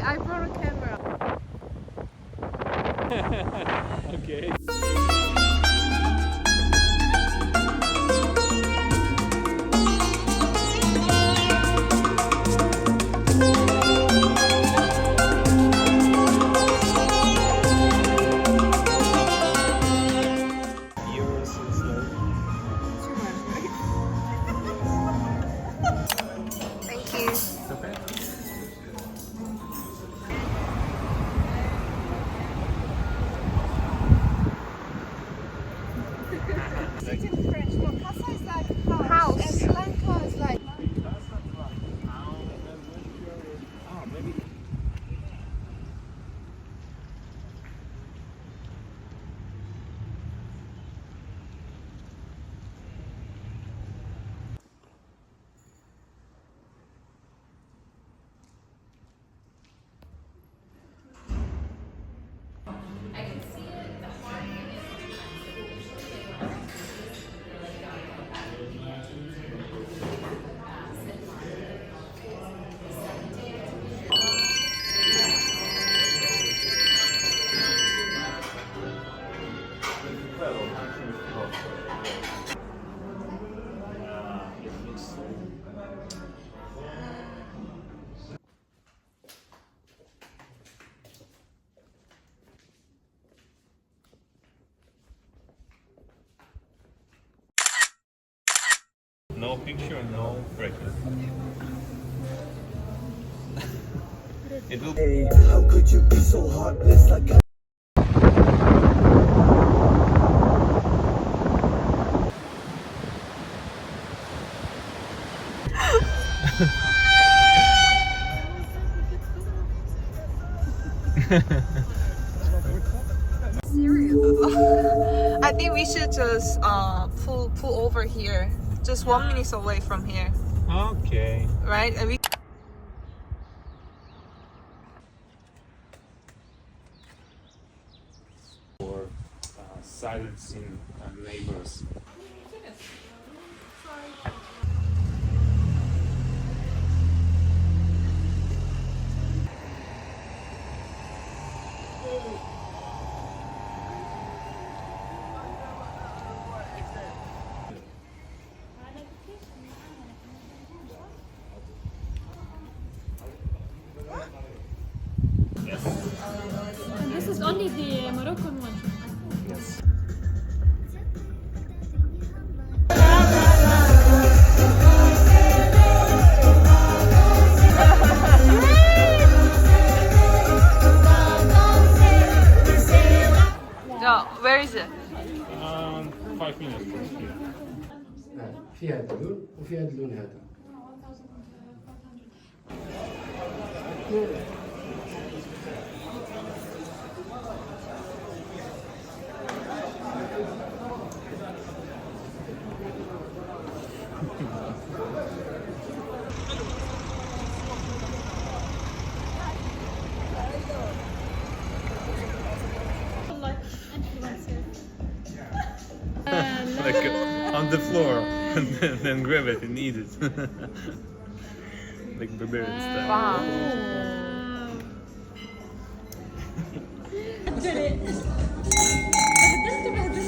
I brought a camera. Okay. Thank you. In French, well, casa is like House. and blanca is like. No picture, no breakfast. It will be. How could you be so heartless like a I think we should just pull over here. Just 1 minute away from here, Okay. right? And we For silencing neighbors. This is only the Moroccan one. Yes. no, where is it? 5 minutes from here. في هذا اللون وفي هذا اللون هذا. Like on the floor and then grab it and eat it. Like barbarian style. Wow.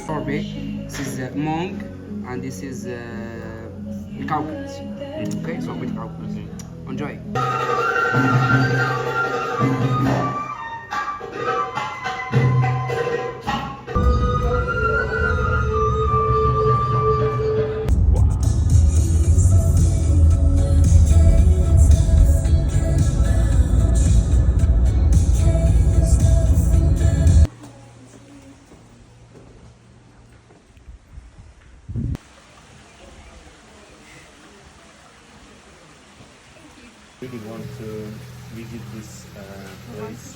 Sorbet. This is monk and this is cowpeas. Okay, so with cowpeas. Enjoy. Really want to visit this place.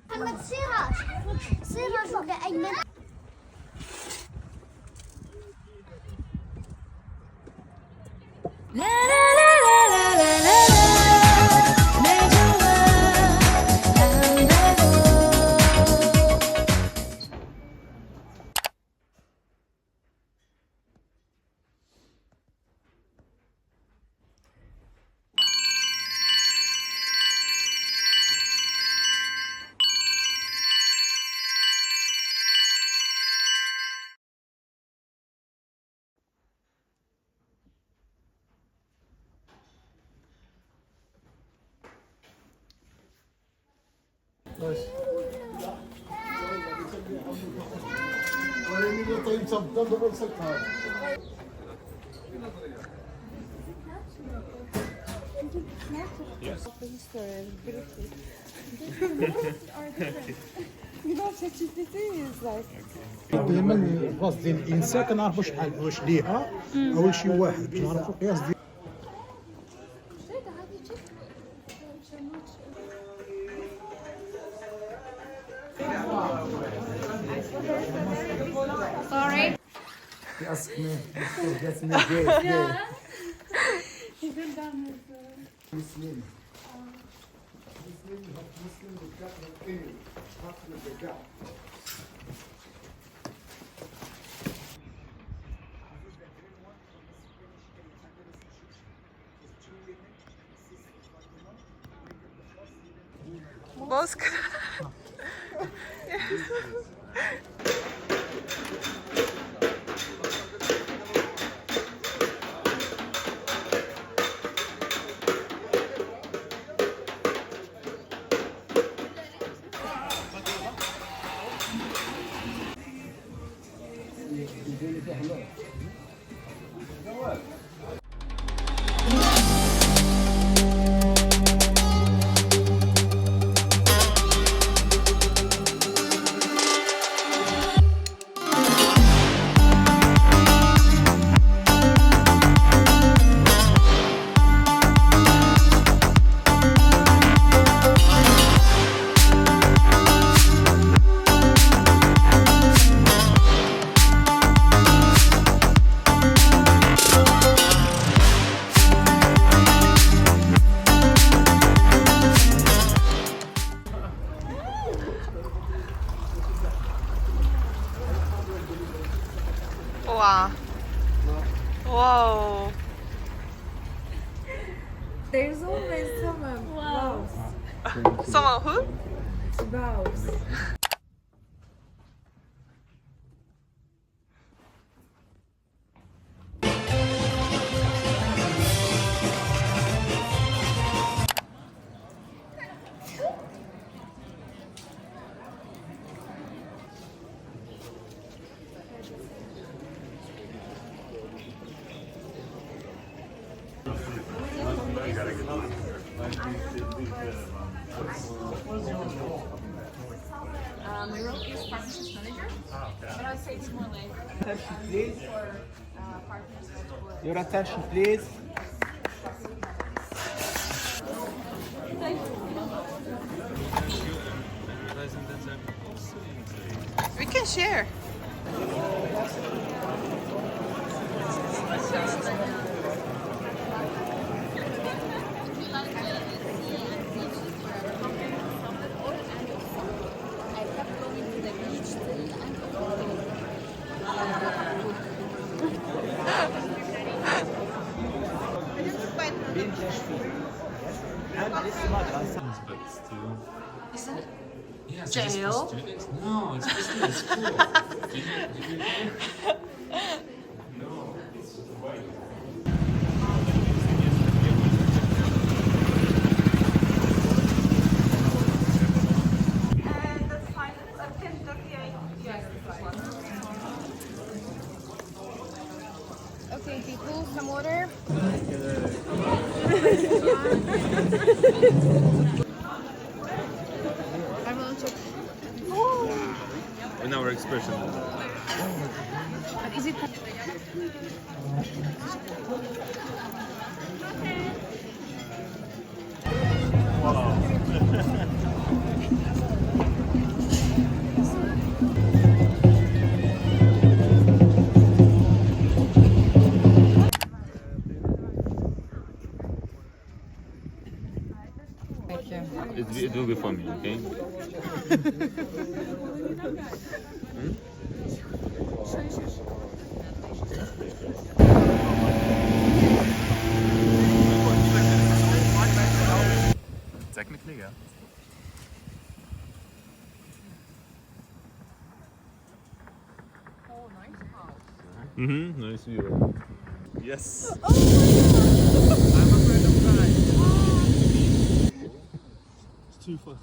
محمد سراج ولا أيمن دائما الراس ديال الانسان كنعرفوا شحال واش ليها اول شي واحد كنعرفوا القياس ديال Sorry. He asked me, that's me gay. He went down his. Muslim. Muslim got the aim, half the gap. Bosque. Wow. Whoa. There's always someone Wow. Someone who? bows. Morocco's partnerships manager. But I would say it's more like Attention, please. partners. Your attention, please. We can share. But still. Is that Yes, jail? it's for students. No, it's just a school. Did you hear? No, it's white. And the final attempt of the Okay. Okay, people, some water. I want to. In our expression. But is it? It will be for me, okay? Technically, yeah. Oh, nice house. Mm-hmm. Nice view. Yes. I'm afraid of flies. It's too fun.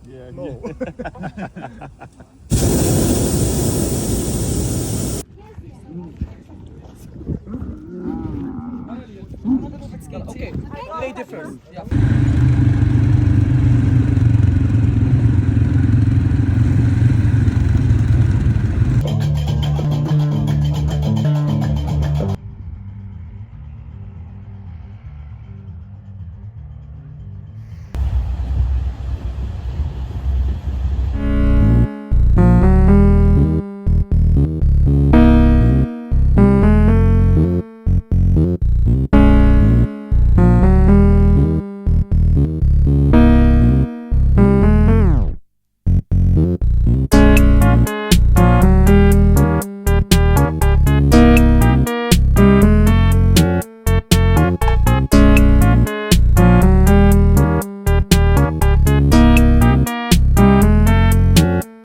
Yeah. No. Okay, lady first. Yeah.